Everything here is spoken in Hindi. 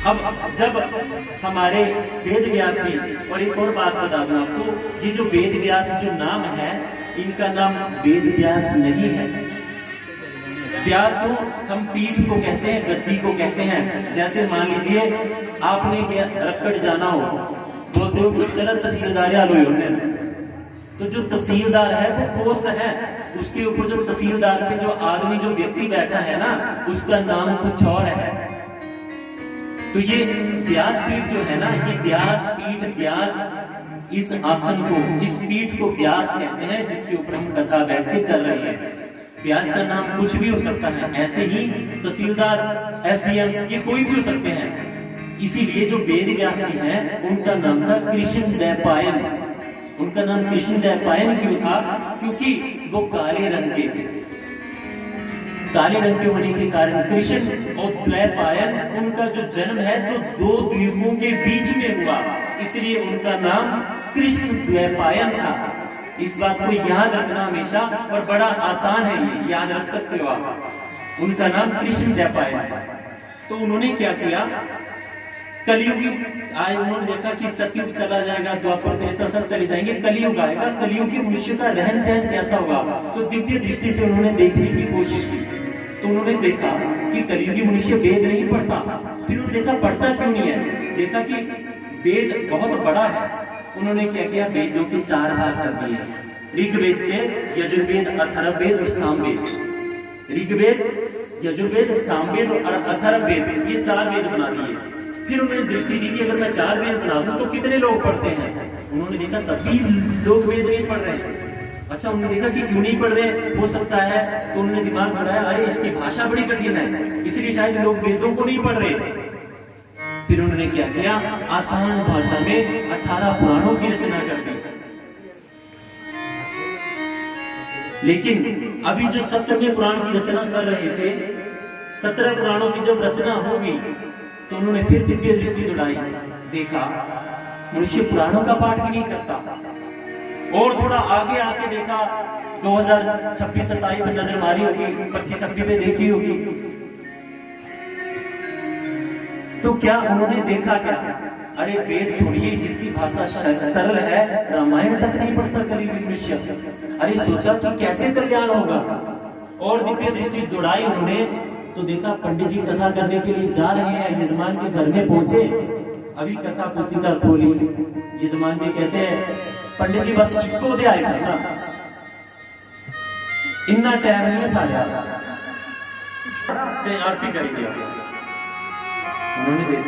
अब जब हमारे वेद व्यास जी, और एक और बात बता दूं आपको, ये जो वेद व्यास जो नाम है, इनका नाम वेद व्यास नहीं है। व्यास तो हम पीठ को कहते हैं, गद्दी को कहते हैं। जैसे मान लीजिए आपने क्या रक्कड़ जाना हो, बोलते हो कि चलो तहसीलदार आलो होने, तो जो तहसीलदार है वो पोस्ट है, उसके ऊपर जो तहसीलदार पे जो आदमी जो व्यक्ति बैठा है ना, उसका नाम कुछ और है। तो ये व्यासपीठ जो है ना, ये व्यासपीठ, व्यास इस आसन को, इस पीठ को व्यास कहते हैं, जिसके ऊपर हम कथा बैठ के कर रहे हैं। व्यास का नाम कुछ भी हो सकता है, ऐसे ही तहसीलदार, एसडीएम, ये कोई भी हो सकते हैं। इसीलिए जो वेद व्यास जी हैं, उनका नाम था कृष्णद्वैपायन। उनका नाम कृष्णद्वैपायन क्यों था? क्योंकि वो काले रंग के थे। काले रंग के होने के कारण कृष्ण और द्वैपायन, उनका जो जन्म है तो दो द्वीपों के बीच में हुआ, इसलिए उनका नाम कृष्ण द्वैपायन था। इस बात को याद रखना हमेशा, और बड़ा आसान है, ये याद रख सकते हो आप। उनका नाम कृष्ण द्वैपायन। तो उन्होंने क्या किया, कलयुगी आए, उन्होंने देखा कि सतयुग चला जाएगा, द्वापर त्रेता सब चले जाएंगे, कलयुग आएगा, कलयुग के मनुष्य का रहन सहन कैसा होगा। तो दिव्य दृष्टि से उन्होंने देखने की कोशिश की। तो उन्होंने देखा कि कलयुगी मनुष्य वेद नहीं पढ़ता। फिर उन्होंने देखा पढ़ता क्यों नहीं है, देखा कि वेद बहुत बड़ा है। उन्होंने क्या किया, वेदों के 4 भाग कर दिए, ऋग्वेद से यजुर्वेद, अथर्ववेद और सामवेद। ऋग्वेद, यजुर्वेद, सामवेद और अथर्ववेद, ये 4 वेद बना दिए। फिर उन्होंने दृष्टि दी कि अगर मैं 4 वेद बना दूं तो कितने लोग पढ़ते हैं। उन्होंने देखा तभी लोग वेद नहीं पढ़ रहे हैं। अच्छा, उन्होंने देखा कि क्यों नहीं पढ़ रहे, हो सकता है, तो उन्होंने दिमाग बढ़ाया, अरे इसकी भाषा बड़ी कठिन है, इसलिए शायद लोग वेदों को नहीं पढ़ रहे। फिर उन्होंने क्या किया, आसान भाषा में 18 पुराणों की रचना कर दी। लेकिन अभी जो 17वें पुराण की रचना कर रहे थे, 17 पुराणों की जब रचना होगी, तो उन्होंने फिर दिव्य दृष्टि दौड़ाई, देखा मनुष्य पुराणों का पाठ भी नहीं करता। और थोड़ा आगे आके देखा, 2026-27 में नजर मारी होगी, 25-26 में देखी होगी, तो क्या उन्होंने देखा क्या, अरे वेद छोड़िए, जिसकी भाषा सरल है, रामायण तक नहीं पढ़ता कलयुगी मनुष्य। अरे सोचा कि कैसे कल्याण होगा, और दिव्य दृष्टि दौड़ाई उन्होंने, तो देखा पंडित जी कथा करने के लिए जा रहे हैं, यजमान के घर में पहुंचे, अभी कथा पुस्तिका खोली, यजमान जी कहते हैं पंडित जी बस इको अध्याय करना, इतना टाइम नहीं सारा आरती करेंगे। उन्होंने देखा